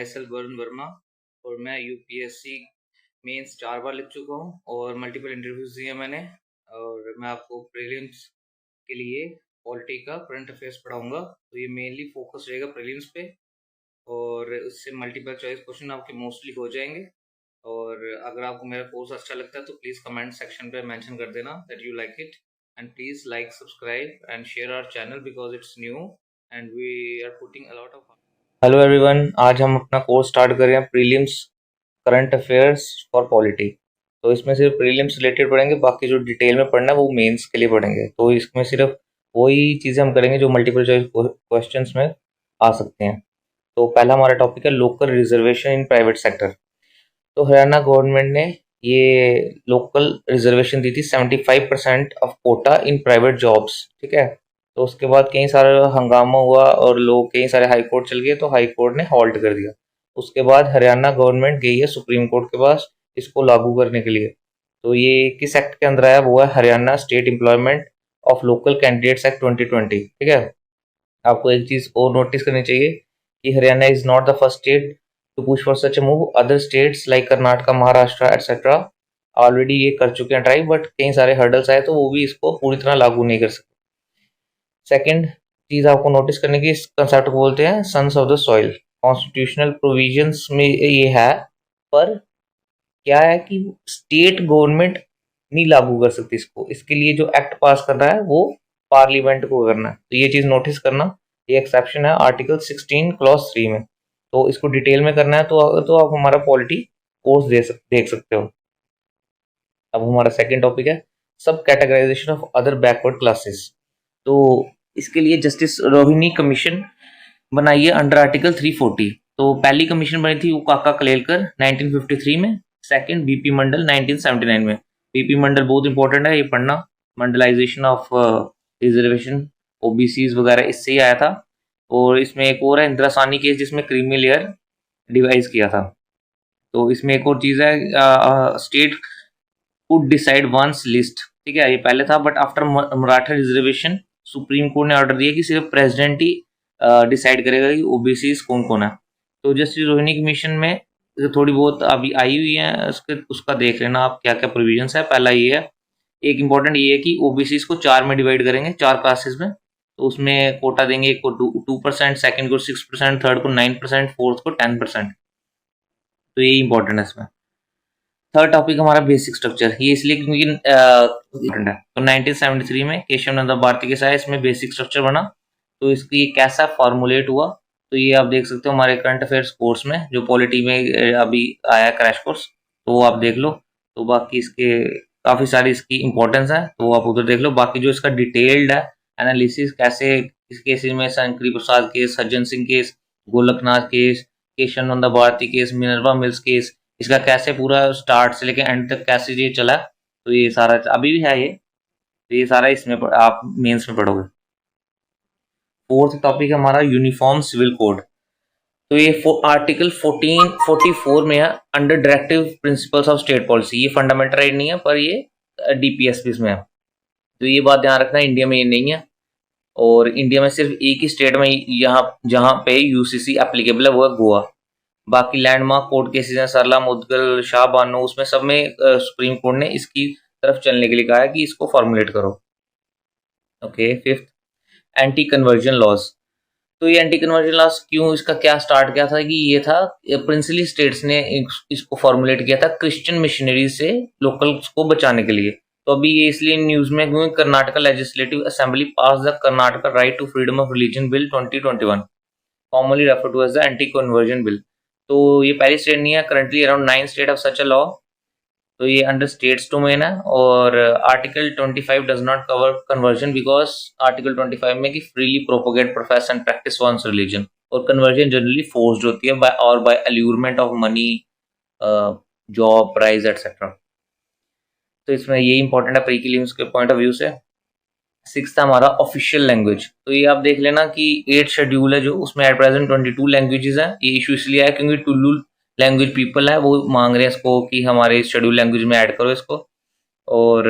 My self Varun Verma और मैं UPSC mains 4 बार लिख चुका हूँ और मल्टीपल इंटरव्यूज दिए मैंने। और मैं आपको प्रीलिम्स के लिए पॉलिटी का करंट अफेयर्स पढ़ाऊंगा। तो ये मेनली फोकस रहेगा प्रीलिम्स पे और उससे मल्टीपल चॉइस क्वेश्चन आपके मोस्टली हो जाएंगे। और अगर आपको मेरा कोर्स अच्छा लगता है तो प्लीज़ कमेंट सेक्शन पे मेंशन कर देना that you like it, and please like, subscribe and share our channel because it's new and we are putting a lot of. Hello everyone, आज हम अपना कोर्स स्टार्ट कर रहे हैं prelims current affairs for polity. तो इसमें सिर्फ prelims related पढ़ेंगे, बाकी जो डिटेल में पढ़ना है वो मेंस के लिए पढ़ेंगे। तो इसमें सिर्फ वही चीज़ें हम करेंगे जो मल्टीपल चॉइस क्वेश्चंस में आ सकते हैं। तो पहला हमारा टॉपिक है local reservation in private sector. तो हरियाणा गवर्नमेंट ने ये लोकल रिजर्वेशन दी थी 75% of quota in private jobs, ठीक है। तो उसके बाद कई सारा हंगामा हुआ और लोग कई सारे हाई कोर्ट चल गए, तो हाई कोर्ट ने हॉल्ट कर दिया। उसके बाद हरियाणा गवर्नमेंट गई है सुप्रीम कोर्ट के पास इसको लागू करने के लिए। तो ये किस एक्ट के अंदर आया, वो है Haryana state employment of local candidates act 2020, ठीक है। आपको एक चीज और नोटिस करनी चाहिए कि Haryana is not the first state to push for such a move. Other states like Karnataka, Maharashtra etcetera already ये कर चुके हैं ट्राई, बट कई सारे हर्डल्स आए तो वो भी इसको पूरी तरह लागू नहीं कर सकते। सेकंड चीज आपको नोटिस करने की, इस कंसेप्ट को बोलते हैं sons of the soil. Constitutional provisions में ये है, पर क्या है कि स्टेट गवर्नमेंट नहीं लागू कर सकती इसको। इसके लिए जो एक्ट पास करना है वो पार्लियामेंट को करना है। तो ये चीज नोटिस करना, ये एक्सेप्शन है आर्टिकल 16 क्लॉज 3 में। तो इसको डिटेल में करना है तो आप हमारा पॉलिटी कोर्स देख सकते हो। अब हमारा सेकंड टॉपिक है subcategorization of other backward classes. तो इसके लिए जस्टिस रोहिणी कमीशन बनाई है अंडर आर्टिकल 340। तो पहली कमीशन बनी थी वो काका कलेलकर 1953 में, सेकंड बीपी मंडल 1979 में। बीपी मंडल बहुत इंपॉर्टेंट है, ये पढ़ना। मंडलाइजेशन ऑफ रिजर्वेशन ओबीसीज वगैरह इससे ही आया था। और इसमें एक और है इंदिरा साहनी केस जिसमें क्रीमी लेयर डिवाइस किया था। तो इसमें एक और चीज है, state could decide once list, ठीक है। ये पहले था, but after Maratha reservation Supreme Court ने ऑर्डर दिया कि सिर्फ प्रेसिडेंट ही डिसाइड करेगा कि ओबीसी कौन कौन है। तो जस्टिस रोहिणी कमीशन में थोड़ी बहुत अभी आई हुई है, उसका देख लेना आप क्या क्या प्रोविजंस है। पहला ये है, एक इंपॉर्टेंट ये है कि ओबीसी को 4 में डिवाइड करेंगे, 4 क्लासेस में। तो उसमें कोटा देंगे, एक को 2%, सेकंड को 6%, थर्ड को 9%, फोर्थ को 10%। तो ये इंपॉर्टेंट है इसमें। थर्ड टॉपिक हमारा बेसिक स्ट्रक्चर, ये इसलिए क्योंकि इम्पोर्टेंट है। तो 1973 में केशव नंदा भारती के साथ इसमें बेसिक स्ट्रक्चर बना। तो इसकी कैसा फॉर्मुलेट हुआ, तो ये आप देख सकते हो हमारे करंट अफेयर्स कोर्स में, जो पॉलिटी में अभी आया क्रैश कोर्स, तो वो आप देख लो। तो बाकी इसके काफी सारी इसकी इंपॉर्टेंस है, तो आप उधर देख लो। बाकी जो इसका डिटेल्ड है एनालिसिस, कैसे इस केसेस में Shankari Prasad case, Sajjan Singh case, Golaknath case, Kesavananda Bharati case, Minerva Mills case, इसका कैसे पूरा स्टार्ट से लेके एंड तक कैसे ये चला, तो ये सारा अभी भी है ये। तो ये सारा इसमें आप मेंस में पढ़ोगे। फोर्थ टॉपिक है हमारा यूनिफॉर्म सिविल कोड। तो ये आर्टिकल 1444 में है, under directive principles of state policy. ये फंडामेंटल राइट नहीं है, पर ये डीपीएसपी में है। तो ये बात ध्यान रखना, इंडिया में ये नहीं है। और इंडिया में सिर्फ एक ही स्टेट में यहाँ जहाँ पे यूसीसी एप्लीकेबल है वो है गोवा। बाकी लैंडमार्क कोर्ट केसेस हैं, सरला, मुदगल, शाह बानो, उसमें सब में सुप्रीम कोर्ट ने इसकी तरफ चलने के लिए कहा है कि इसको फॉर्मुलेट करो। Okay, fifth anti conversion laws. तो ये एंटी कन्वर्जन लॉज क्यों, इसका क्या स्टार्ट किया था कि ये था प्रिंसली स्टेट्स ने इसको फॉर्मुलेट किया था क्रिश्चियन मिशनरी से लोकल्स को बचाने के लिए। तो अभी ये इसलिए न्यूज में क्योंकि Karnataka legislative assembly pass the Karnataka right to freedom of religion bill 2021, commonly refer to as the anti conversion bill. तो ये पहली स्टेट नहीं है, currently around 9 state of such a law. तो ये अंडर स्टेट्स डोमेन है। और article 25 does not cover conversion because article 25 में कि freely propagate, profess and practice one's religion. और कन्वर्जन जनरली फोर्स्ड होती है bye allurement of money, job, prize etcetera. तो इसमें ये इंपॉर्टेंट है प्रीलिम्स के पॉइंट ऑफ व्यू से। सिक्स्थ हमारा ऑफिशियल लैंग्वेज। तो ये आप देख लेना कि 8 शेड्यूल है जो, उसमें एट प्रेजेंट 22 लैंग्वेजेस हैं। ये इशू इसलिए है क्योंकि टुल्लू लैंग्वेज पीपल है, वो मांग रहे हैं इसको कि हमारे शेड्यूल लैंग्वेज में ऐड करो इसको। और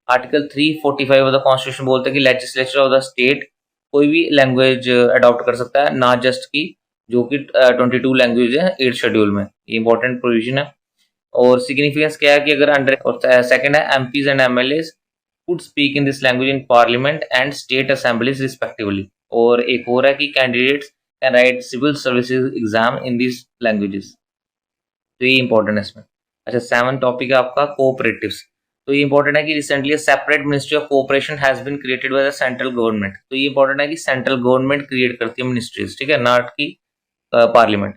आर्टिकल 345 ऑफ द कॉन्स्टिट्यूशन बोलते हैं कि लेजिस्लेचर ऑफ द स्टेट कोई भी लैंग्वेज अडॉप्ट कर सकता है, ना जस्ट की जो कि 22 लैंग्वेज है 8th शेड्यूल में। ये इंपॉर्टेंट प्रोविजन है। और सिग्निफिकेंस क्या है कि अगर अंडर, और सेकंड है MPs and MLAs could speak in this language in parliament and state assemblies respectively. और एक और है कि candidates can write civil services exam in this languages. तो ये इंपॉर्टेंट है इसमें। अच्छा, 7 टॉपिक है आपका कोऑपरेटिव्स। तो ये इंपॉर्टेंट है कि recently separate ministry of cooperation has been created by the central government. तो ये इंपॉर्टेंट है कि सेंट्रल गवर्नमेंट क्रिएट करती है मिनिस्ट्रीज, ठीक है, नॉट की पार्लियामेंट।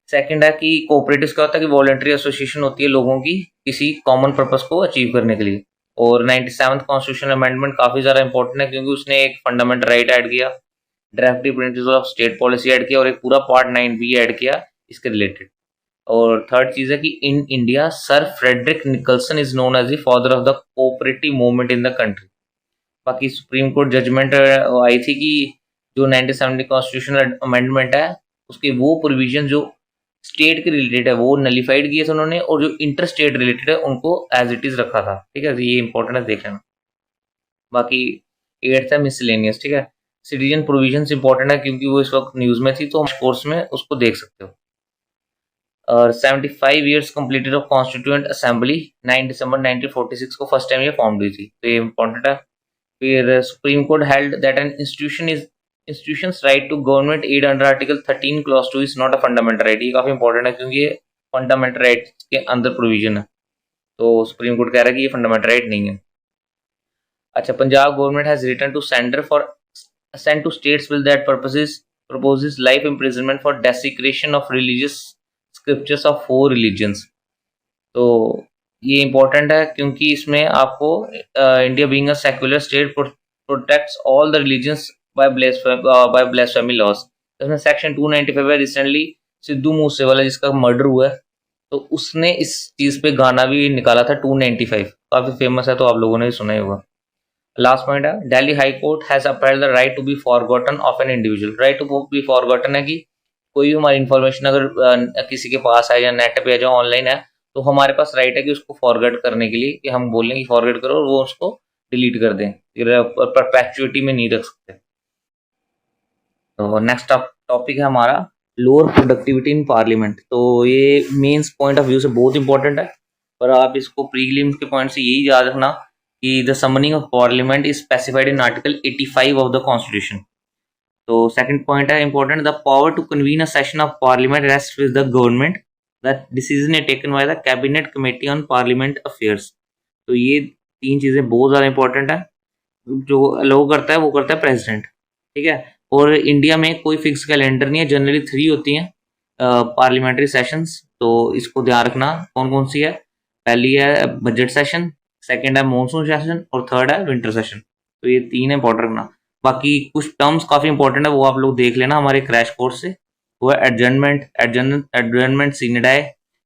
सेकंड है कि कोऑपरेटिव क्या होता है कि वॉलंटरी एसोसिएशन होती है लोगों की किसी कॉमन पर्पस को अचीव करने के लिए। और 97th कॉन्स्टिट्यूशन अमेंडमेंट काफी ज्यादा इंपॉर्टेंट है क्योंकि उसने एक फंडामेंटल राइट ऐड किया, drafting principle of state policy add किया और एक पूरा पार्ट 9 भी ऐड किया इसके रिलेटेड। और थर्ड चीज है कि in India sir Frederick Nicholson is known as the father of the cooperative movement in the country. बाकी सुप्रीम कोर्ट जजमेंट आई थी कि जो 97 कॉन्स्टिट्यूशनल अमेंडमेंट है उसके वो प्रोविजन जो स्टेट के रिलेटेड है वो नलिफाइड किए थे उन्होंने, और जो इंटर स्टेट रिलेटेड है उनको एज इट इज रखा था, ठीक है। तो ये इंपॉर्टेंट है, देख लेना। बाकी 8th है मिसलेनियस, ठीक है। सिटीजन प्रोविजंस इंपॉर्टेंट है क्योंकि वो इस वक्त न्यूज में थी, तो कोर्स में उसको देख सकते हो। और 75 years completed of constituent assembly 9 दिसंबर 1946 को फर्स्ट टाइम ये फॉर्म हुई थी, तो ये इंपॉर्टेंट है। फिर supreme court held that an institution's right to government aid under article 13 clause 2 is not a fundamental right। ये काफी इंपॉर्टेंट है क्योंकि ये फंडामेंटल राइट के अंदर प्रोविजन है, तो सुप्रीम कोर्ट कह रहा है कि ये फंडामेंटल राइट नहीं है। अच्छा, Punjab government has written to centre for sent to states will that proposes life imprisonment for desecration of religious scriptures of 4 religions। तो ये इंपॉर्टेंट है क्योंकि इसमें आपको India being a secular state protects all the religions by blasphemy laws. इसमें section 295 है। Recently Sidhu Moosewala जिसका murder हुआ है, तो उसने इस चीज पे गाना भी निकाला था 295, काफी फेमस है, तो आप लोगों ने भी सुना ही होगा। लास्ट पॉइंट है, Delhi high court has upheld the right to be forgotten of an individual. Right to be forgotten है कि कोई भी हमारी इंफॉर्मेशन अगर किसी के पास है या नेट पे है जो ऑनलाइन है, तो हमारे पास राइट है कि उसको फॉरगेट करने के लिए, कि हम बोलें कि फॉरगेट करो और वो उसको डिलीट कर दें, परपेचुइटी में नहीं रख सकते। तो नेक्स्ट टॉपिक है हमारा लोअर प्रोडक्टिविटी इन पार्लियामेंट। तो ये मेंस पॉइंट ऑफ व्यू से बहुत इंपॉर्टेंट है, पर आप इसको प्रीलिम्स के पॉइंट से यही याद रखना कि the summoning of parliament is specified in article 85 of the constitution. तो सेकंड पॉइंट है important, the power to convene a session of parliament rest with the government, that decision is taken by the cabinet committee on parliament affairs. तो ये 3 चीजें बहुत ज्यादा important है। जो allow करता है वो करता है प्रेसिडेंट, ठीक है। और इंडिया में कोई फिक्स कैलेंडर नहीं है, जनरली 3 होती हैं पार्लियामेंट्री सेशंस। तो इसको ध्यान रखना कौन कौन सी है। पहली है बजट सेशन, सेकंड है मॉनसून सेशन और थर्ड है विंटर सेशन। तो ये 3 इंपॉर्टेंट रखना। बाकी कुछ टर्म्स काफी इंपॉर्टेंट है, वो आप लोग देख लेना हमारे क्रैश कोर्स से। वो है एडजर्नमेंट, सीनेडाई,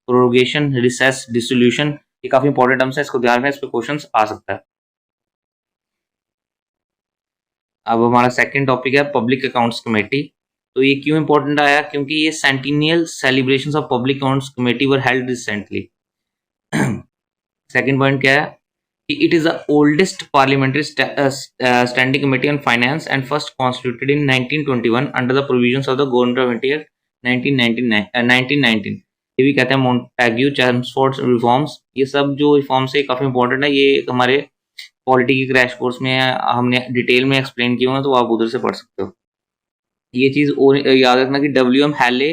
प्रोरोगेशन, रिसेस, डिसोल्यूशन। ये काफी इंपॉर्टेंट टर्म्स है, इसको ध्यान रखना, इस पे क्वेश्चंस आ सकता है। अब हमारा सेकंड टॉपिक है पब्लिक अकाउंट्स कमेटी। तो ये क्यों इंपॉर्टेंट आया, क्योंकि ये centennial celebrations of public accounts committee were held recently. Second point क्या है कि it is the oldest parliamentary standing committee on finance and first constituted in 1921 under the provisions of the government of India 1919। ये भी कहते हैं Montagu Chelmsford reforms. ये सब जो रिफॉर्म्स है काफी इंपॉर्टेंट है, ये हमारे पॉलिटी की क्रैश कोर्स में हमने डिटेल में एक्सप्लेन किया हुआ है, तो आप उधर से पढ़ सकते हो। ये चीज और याद रखना कि WM हैले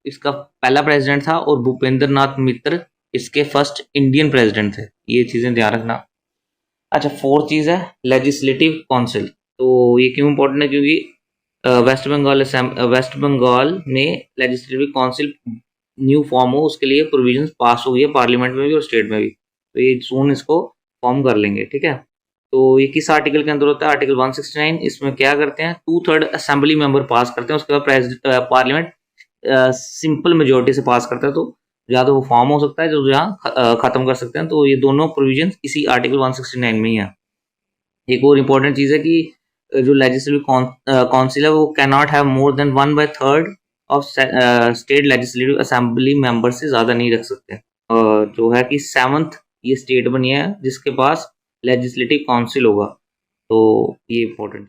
इसका पहला प्रेसिडेंट था और भूपेंद्र नाथ मित्र इसके फर्स्ट इंडियन प्रेसिडेंट थे, ये चीजें ध्यान रखना। अच्छा, फोर्थ चीज है लेजिस्लेटिव काउंसिल। तो ये क्यों इंपॉर्टेंट है, क्योंकि वेस्ट बंगाल में लेजिस्लेटिव काउंसिल न्यू फॉर्म हो उसके लिए प्रोविजंस पास हो गई है पार्लियामेंट में भी और स्टेट में भी, तो ये सून इसको फॉर्म कर लेंगे, ठीक है। तो ये किस आर्टिकल के अंदर होता है, आर्टिकल 169। इसमें क्या करते हैं, 2/3 असेंबली मेंबर पास करते हैं, उसके बाद पार्लियामेंट सिंपल मेजोरिटी से पास करता है। तो या तो वो फॉर्म हो सकता है जो यहाँ खत्म कर सकते हैं, तो ये दोनों प्रोविजन इसी आर्टिकल 169 में ही है। एक और इम्पोर्टेंट चीज है कि जो लेजिस्लेटिव काउंसिल है वो can not have more than 1/3 of state legislative assembly member से ज्यादा नहीं रख सकते। जो है कि 7th ये स्टेट बनी है जिसके पास लेजिस्लेटिव काउंसिल होगा, तो ये इंपॉर्टेंट